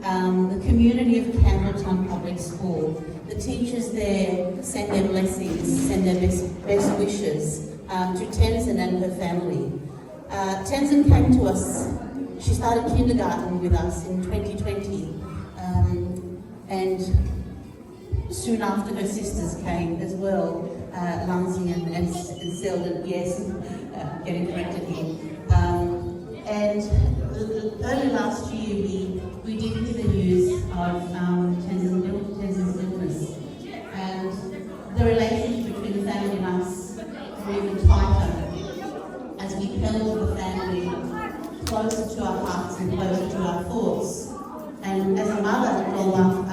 the community of Campbelltown Public School. The teachers there send their blessings, send their best wishes to Tenzin and her family. Tenzin came to us, she started kindergarten with us in 2020, and soon after her sisters came as well, Lansing and Selden, yes, getting corrected here. And early last year we did hear the news of Tenzin's illness, and the relationship between the family and us were even tighter as we held the family closer to our hearts and closer to our thoughts. And as a mother-in-law,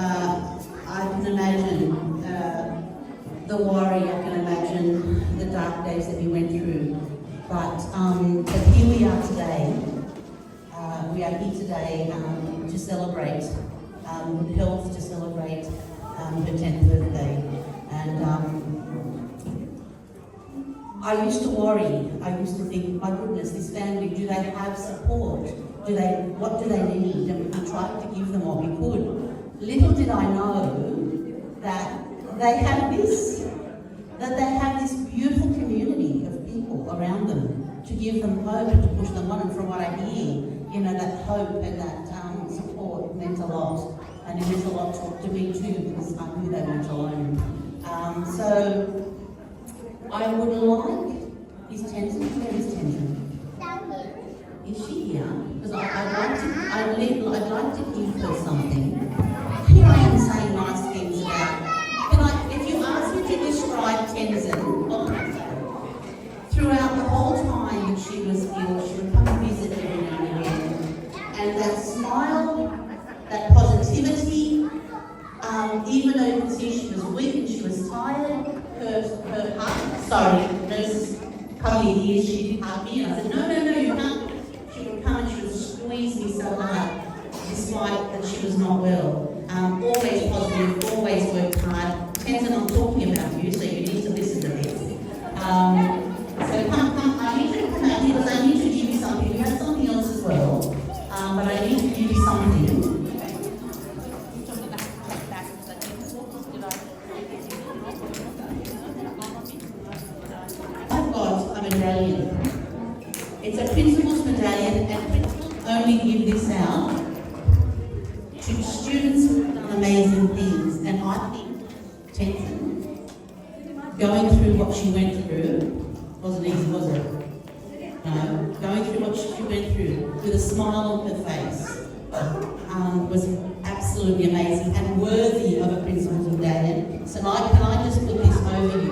I can imagine the worry, I can imagine the dark days that we went through. But here we are today. We are here today to celebrate good health, to celebrate her 10th birthday. And I used to worry. I used to think, my goodness, this family, do they have support? What do they need? And we tried to give them what we could. Little did I know that they have this, that they have this beautiful community of people around them to give them hope and to push them on. And from what I hear, you know, that hope and that support meant a lot. And it meant a lot to me too, because I knew they weren't alone. So I would like, is Tenzin? Where is Tenzin? Is she here? Because I'd like to give her something. Here I am saying nice things about. If you ask me to describe Tenzin, throughout the whole time that she was ill, she would come and visit every now and again. And that smile, that positivity, even though you could see she was weak and she was tired, her heart, sorry, nurses come in here, she didn't hug me, and I said, no, you can't. She would come and she would squeeze me so hard, despite that she was not well. Always positive, always worked hard. Tenzin, I'm talking about you, so you need to listen to this. So come, I need you to come out here because I need to give you something. You have something else as well, but I need to give you something. I've got a medallion. It's a principal's medallion, and principals only give this out to students who have done amazing things. And I think Tenzin, going through what she went through, wasn't easy, was it? No, going through what she went through with a smile on her face was absolutely amazing and worthy of a principal's medallion. So can I just put this over you?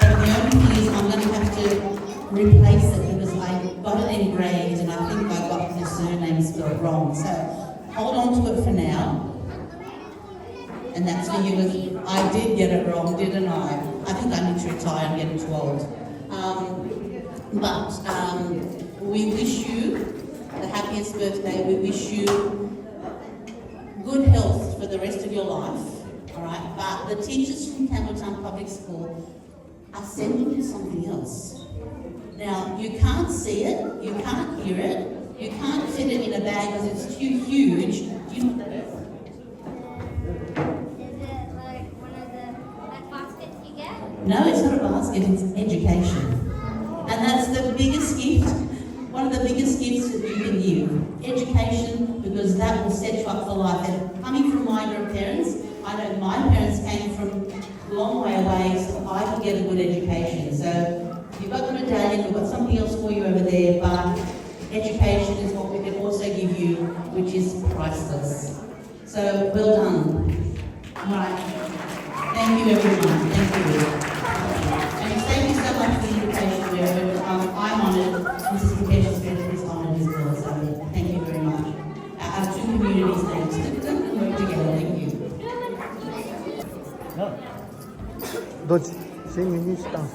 And the only thing is I'm going to have to replace it because I got it engraved and I think I got the surname spelled wrong. So hold on to it for now. And that's for you. I did get it wrong, didn't I? I think I need to retire, I'm getting too old. But we wish you the happiest birthday. We wish you good health for the rest of your life. All right? But the teachers from Campbelltown Public School are sending you something else. Now, you can't see it, you can't hear it, you can't fit it in a bag because it's too huge. Do you know what that is? No, it's not a basket, it's education. And that's the biggest gift, one of the biggest gifts that you can give. Education, because that will set you up for life. And coming from migrant parents, I know my parents came from a long way away so I could get a good education. So you've got the medallion, we've got something else for you over there, but education is what we can also give you, which is priceless. So well done. All right. Thank you everyone. Thank you. And thank you so much for the invitation, Jared. I'm honoured. Mrs. Mukesh Smith is honoured as well. So thank you very much. Our two communities need to work together. Thank you. Дочь, 7 минут там.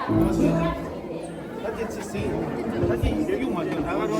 사진 찍지. 사진 외국 완전 나가서.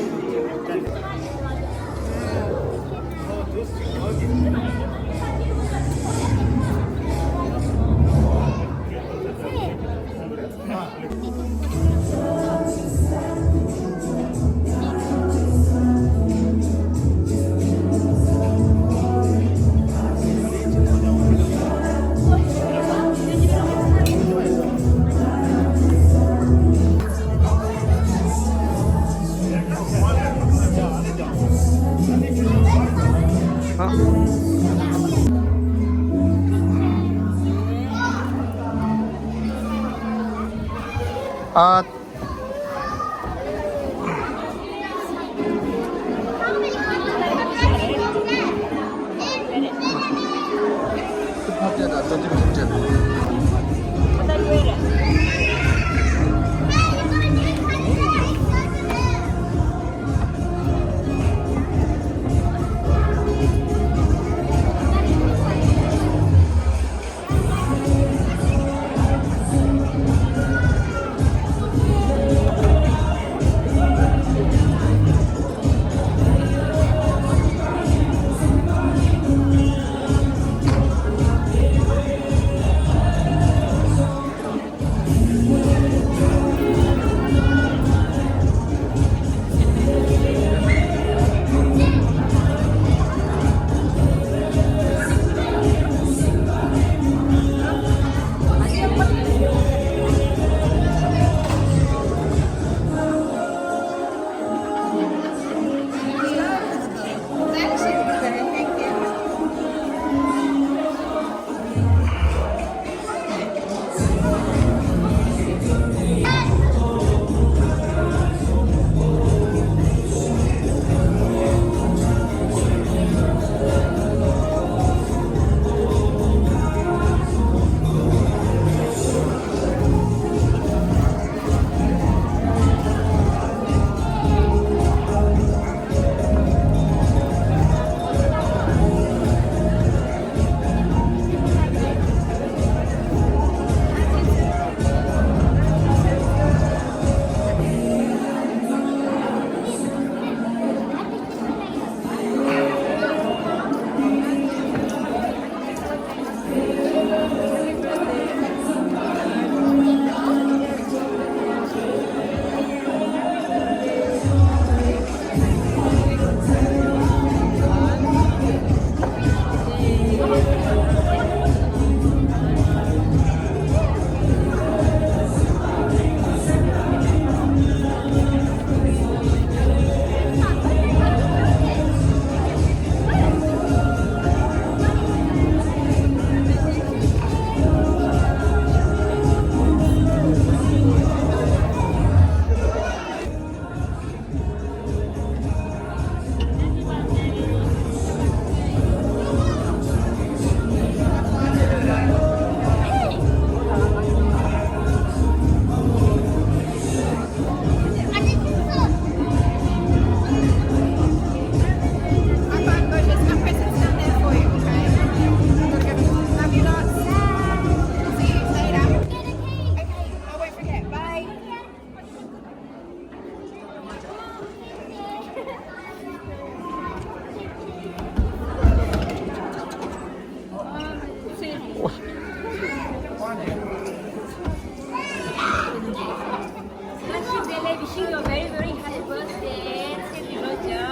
아, 합제다. 저집 합제다. Wishing you a very, very happy birthday. Happy birthday.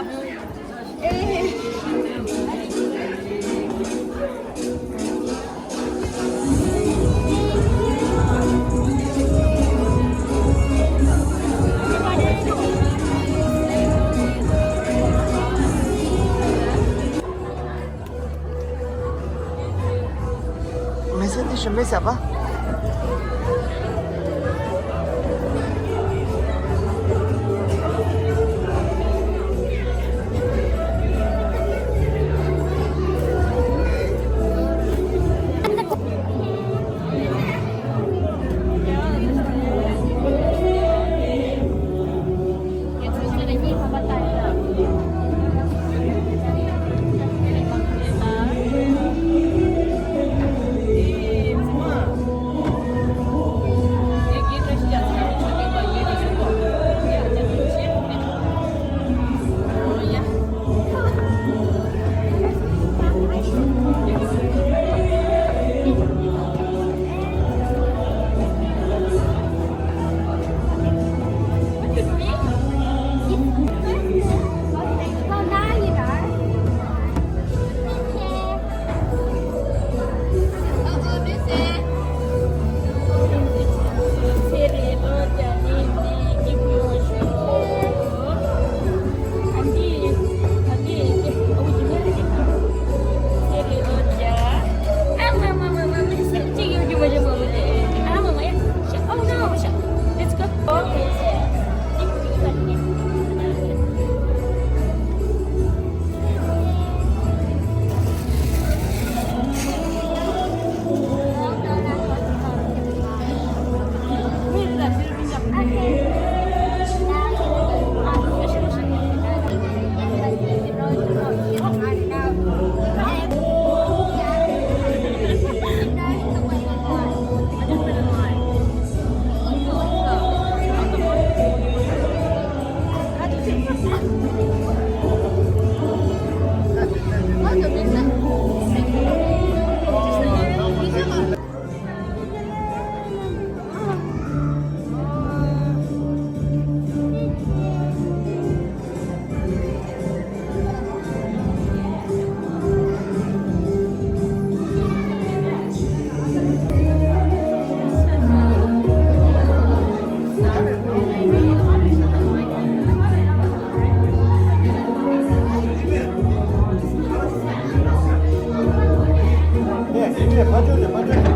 Mais ça, mais ça va. 위에 봐줘야 돼, 봐줘야 돼.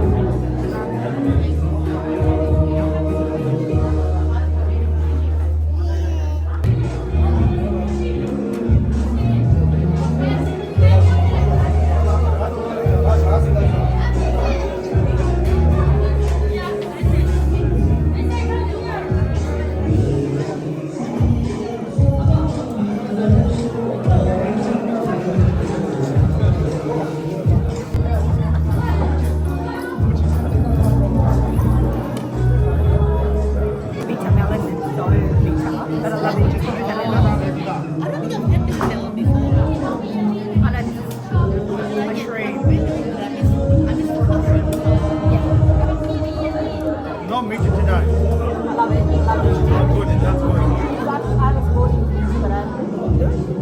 No meat tonight. I'm good, that's good.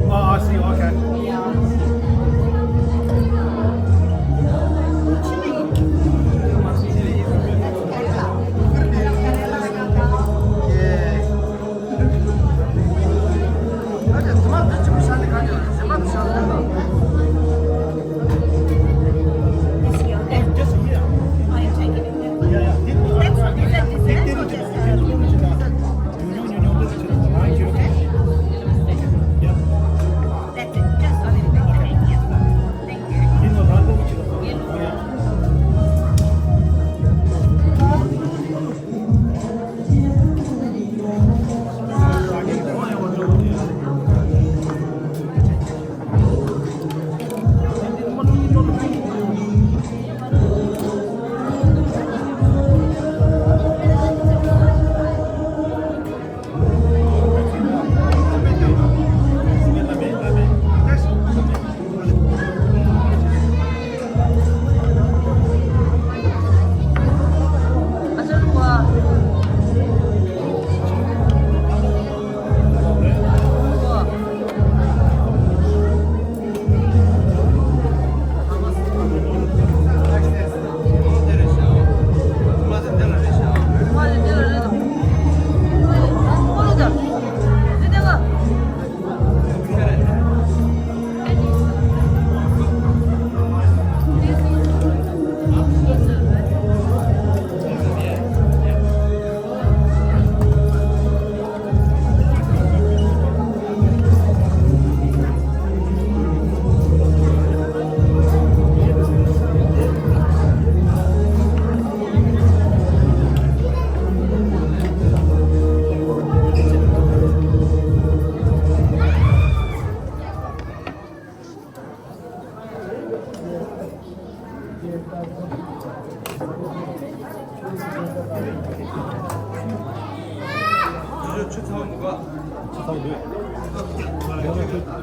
Oh, I see, okay. Just here. Yeah, yeah.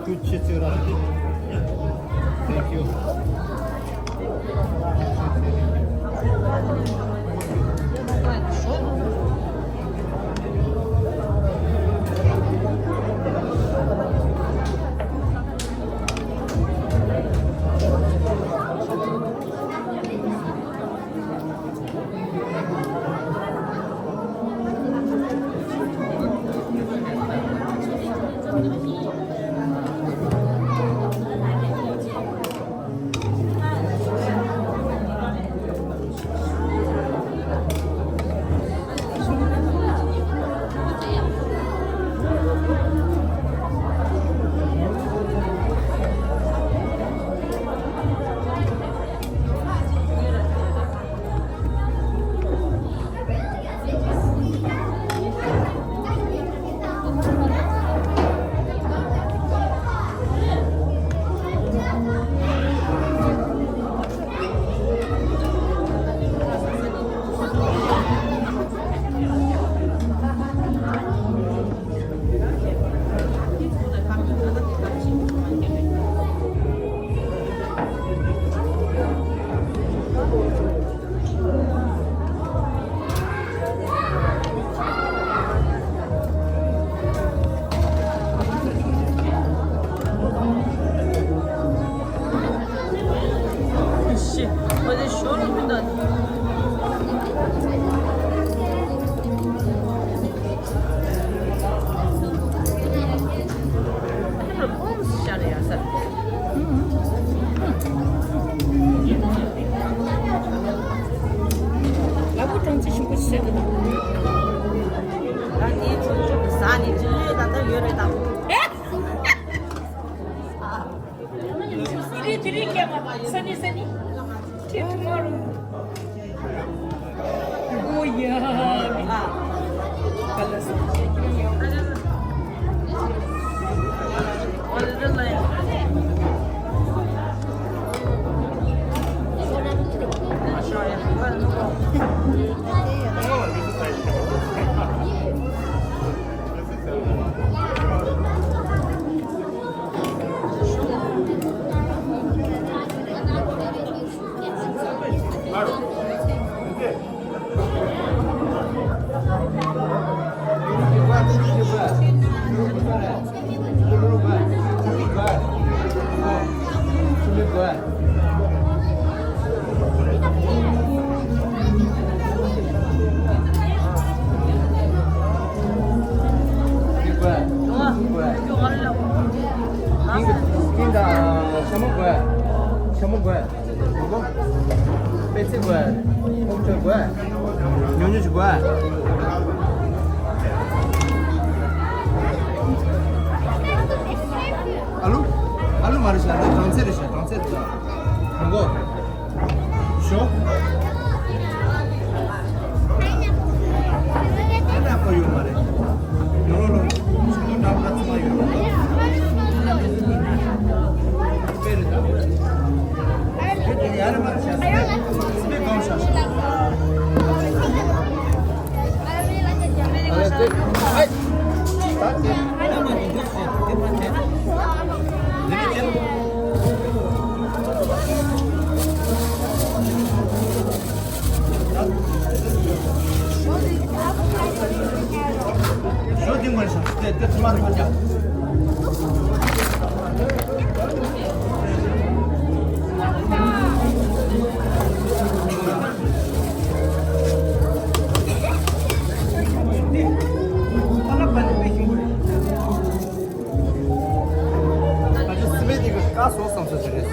Good shit, Thank you. 이리 드릴게요. 선이. Till tomorrow. 오야. 알루 말이야. 당세르샤. 이거 쇼? 하나 거요 말해. 요로로 지금 나보다 좋아요. 베르다. 야르 말이야. 스페 가우샤. 쇼딩 말이야. 때 토마토 맞아. 가스 없어 저래.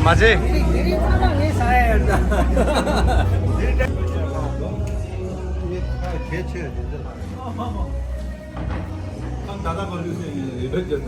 맞지? 사랑해 사야다. 개체. 나가 걸리세요 이런 점.